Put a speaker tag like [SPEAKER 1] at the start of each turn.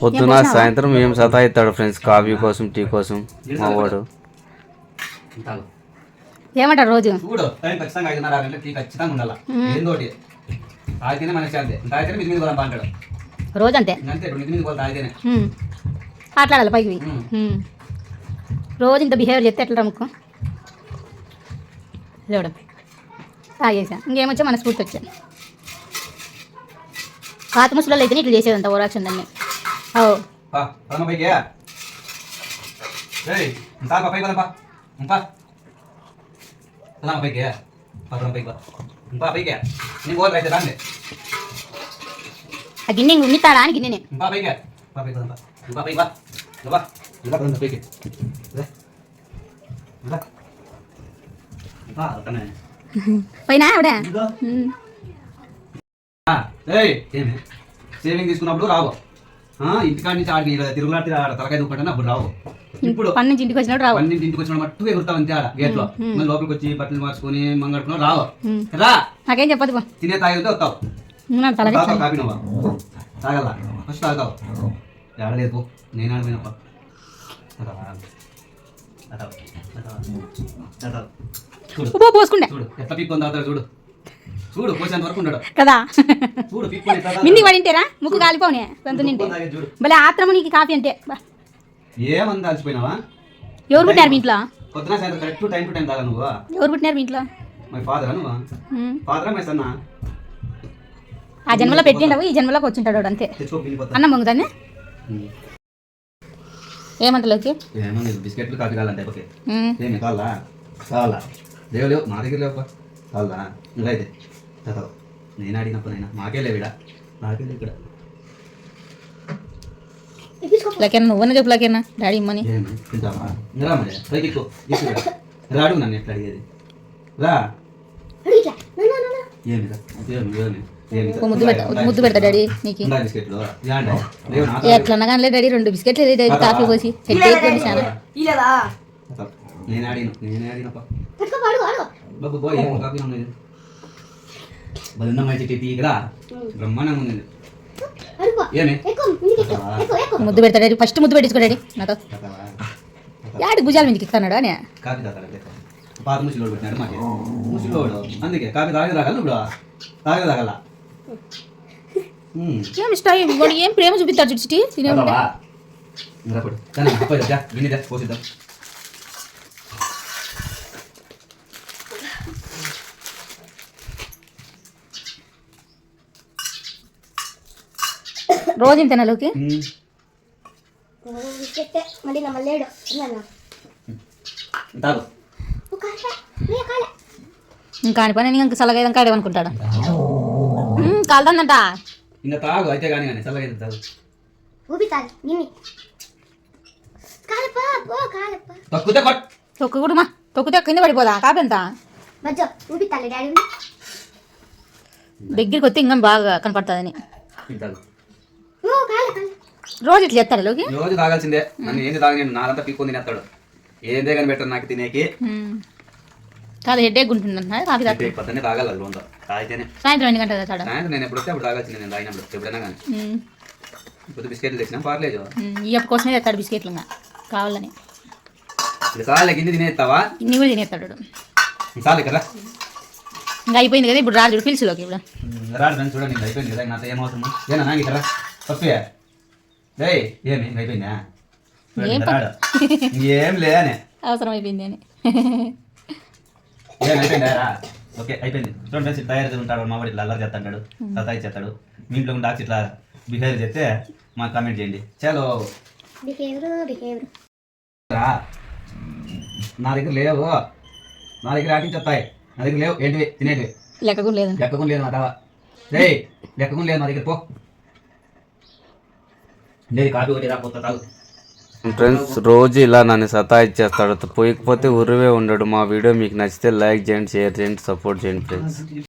[SPEAKER 1] పొద్దున సాయంత్రం ఏం సతాయిస్తాడు ఫ్రెండ్స్, కాఫీ కోసం టీ కోసం మా వాడు.
[SPEAKER 2] ఏమంటారు రోజు
[SPEAKER 3] చూడు టైం ఖచ్చితంగా 5:30 గంటలకు టీ ఖచ్చితంగా ఉండాలి. ఏందోటి తాగితేనే మనకి శాంతి, తాగితేనే మిది మీద పోదాం అంటాడు
[SPEAKER 2] రోజు అంతే
[SPEAKER 3] అంతే. ఇప్పుడు మిది మీద పోతే తాగితేనే
[SPEAKER 2] మాట్లాడాలి పైకి పోయి. రోజు ఇంత బిహేవియర్ చేస్తే ఎట్లా రమ్ముకో లేవడం తాగేసా. ఇంకేమొచ్చా మన స్ఫూర్తి వచ్చా. పాత ముసలు అయితే ఇట్లా చేసేదంత ఓరాక్షన్ దాన్ని. ఓ
[SPEAKER 3] పదమ్మ పైకి పైకి పదమ్మా పదమ్మ పైకి పదమ్మ పైకి ఇంకా పైకి నేను పోదు అయితే దాన్ని
[SPEAKER 2] ఆ గిన్నె ఉన్నిస్తాడా అని గిన్నెనే
[SPEAKER 3] ఇంకా పైకి పైకి పదమ్మా ఇంకా పైకి బా ఇలా పదమ్మ పైకి
[SPEAKER 2] పైన ఆవిడ
[SPEAKER 3] సేవింగ్ తీసుకున్నప్పుడు రావు, ఇంటికాడి నుంచి ఆడికి తిరుగులాటి తలకాయ దుక్కంటే అప్పుడు రావు. ఇప్పుడు
[SPEAKER 2] పని నుంచి ఇంటికి వచ్చినప్పుడు రావు,
[SPEAKER 3] పన్నెండు ఇంటికి వచ్చిన మట్టు ఎగురుతావు అంతే. ఆడ గేట్ లో మళ్ళీ లోపలికి వచ్చి బట్టలు మార్చుకొని మంగడుకున్నావు రావు. రా
[SPEAKER 2] నాకేం చెప్పదు
[SPEAKER 3] తినే తాగితే వస్తావు. కాపీ నువ్వు తాగల ఫస్ట్ తాగుతావు. ఆడలేదు పో, నేను ఆడిపోయినప్ప
[SPEAKER 2] చూడు పోసుకుంటే
[SPEAKER 3] చూడు ఎట్లా పీక్కొని తాగుతాడు చూడు. చూడు పోసేంత వరకు ఉండడు
[SPEAKER 2] కదా.
[SPEAKER 3] చూడు పీక్కొని
[SPEAKER 2] మిందికి పడింటేరా ముక్కు కాలిపోనే కొంత నింటే
[SPEAKER 3] చూడు.
[SPEAKER 2] భలే ఆత్రము నీకు కాఫీ అంటే.
[SPEAKER 3] ఏమంది అలసిపోయినావా?
[SPEAKER 2] ఎవరు పుట్టినారు మీ ఇంట్లో?
[SPEAKER 3] పొద్దున సాయంత్రం కరెక్ట్ టైం టు టైం తాగా నువ్వు.
[SPEAKER 2] ఎవరు పుట్టినారు మీ ఇంట్లో?
[SPEAKER 3] మై ఫాదరా నువ్వు? ఫాదరా మై సన్నా?
[SPEAKER 2] ఆ జన్మలో పెట్టిండవు, ఈ జన్మలోకి వచ్చింటాడు వాడు అంతే. అన్నం పొంగుతానే ఏమంటలోకి
[SPEAKER 3] ఏమన్నా బిస్కెట్లు కాఫీ కావాలంటే ఓకే ఏమి కావాలా? కావాలా? లేవు మా దగ్గర లేవు కావాలా? నువ్వైతే చదవు. నేను అడిగినప్పుడు అయినా మాకే లేవిడా, నాకే లేవు ఇక్కడ.
[SPEAKER 2] లకేనా నువ్వన్నా చెప్పు లకేనా డాడీ ఇమ్మని.
[SPEAKER 3] ఏమి తింటావా? రా మరి పైకి ఎక్కువ రాడు నన్ను ఎట్లా అడిగేది రా. ఏమి
[SPEAKER 2] ముద్దు పెడతా డాడీ నీకు.
[SPEAKER 3] బిస్కెట్లు
[SPEAKER 2] ఎట్లా కానీ డాడీ 2 బిస్కెట్లు డాడీ కాఫీ పోసి
[SPEAKER 3] నేను ఆడినప్ప బాబు బాయ్ ఏమో కాఫీ ఉన్నది బలిందమ్మ చెట్టు తీగరా బ్రహ్మాండంగా ఉంది. ఏమి
[SPEAKER 2] ముద్దు పెడతా డాడీ, ఫస్ట్ ముద్దు పెట్టించుకో డాడీ నాతో. యాడికి భుజాల మీదకి ఇస్తున్నాడు అని
[SPEAKER 3] కాఫీ తాగాలంటే పాత ముసిలోడు పెట్టినాడు మాకే ముసిలోడు, అందుకే కాఫీ తాగి తాగాలి. ఇప్పుడు తాగల
[SPEAKER 2] ఏం ఇష్టం వాడు ఏం ప్రేమ చూపిస్తాడు చుట్టి
[SPEAKER 3] పోసిద్దాం.
[SPEAKER 2] రోజు ఇంతనాలోకి ఇంకా అని పని ఇంకా సలగా ఏదైనా కాడేమనుకుంటాడు. కాలుతుందంట
[SPEAKER 3] ఇంకా తాగు అయితే కానీ చల్లగా తాగు. తొక్కుతే
[SPEAKER 2] తొక్కు మా తొక్కితే కింద పడిపోదా కాపెంత దగ్గరికి వస్తే ఇంకా బాగా కనపడుతుందని రోజు ఇట్లా చేస్తాడు లోకి.
[SPEAKER 3] రోజు తాగాల్సిందే. నన్ను ఏంది తాగి నాదంతా పీక్కొని తినేస్తాడు. ఏందే కానీ పెట్టాడు నాకు తినేకి.
[SPEAKER 2] కాదు హెడ్ ఉంటుందంట కాఫీ
[SPEAKER 3] పొద్దున్నే తాగాలి అది రోజు తాగితేనే.
[SPEAKER 2] సాయంత్రం 2 గంటల
[SPEAKER 3] సాయంత్రం నేను ఎప్పుడు వస్తే అప్పుడు తాగాల్సిందే. నేను తాగినప్పుడు ఎప్పుడైనా కానీ. ఇప్పుడు బిస్కెట్లు తెచ్చినా పార్లేదు
[SPEAKER 2] ఈ అప్పు కోసమే తెస్తాడు బిస్కెట్లు కావాలని.
[SPEAKER 3] ఇప్పుడు చాలా కింది తినేస్తావా?
[SPEAKER 2] ఇన్ని కూడా తినేస్తాడు.
[SPEAKER 3] చాలు కదా
[SPEAKER 2] ఇంకా అయిపోయింది కదా. ఇప్పుడు రాజు పిలుచులోకి ఇప్పుడు
[SPEAKER 3] రాడు నన్ను చూడండి. అయిపోయింది కదా నాతో ఏం అవసరం. ఏనా నాకు ఇక్కడ తప్పే రే ఏమి అయిపోయిందా? ఏం లేనే
[SPEAKER 2] అవసరం అయిపోయింది అని
[SPEAKER 3] ఏం అయిపోయిందా? ఓకే అయిపోయింది. చూడండి తయారు ఉంటాడు మా వాడు ఇట్లా అల్లరి చేస్తాడు, సతాయి చేస్తాడు. మీ ఇంట్లో డాక్టర్ ఇట్లా బిహేవ్ చేస్తే మాకు కామెంట్ చేయండి. చలో నా దగ్గర లేవు, నా దగ్గర ఆటించేస్తాయి. నా దగ్గర లేవు ఏంటివి తినేటివి.
[SPEAKER 2] లెక్కకు లేదు
[SPEAKER 3] మా తావా రే లెక్కకు లేదు మా దగ్గర. పో లేదు కాఫీ ఒకటి రాకపోతే తాగు.
[SPEAKER 1] ఫ్రెండ్స్ రోజు ఇలా నన్ను సతాయిచ్చేస్తాడు, పోయకపోతే ఉరివే ఉండడు. మా వీడియో మీకు నచ్చితే లైక్ చేయండి, షేర్ చేయండి, సపోర్ట్ చేయండి ఫ్రెండ్స్.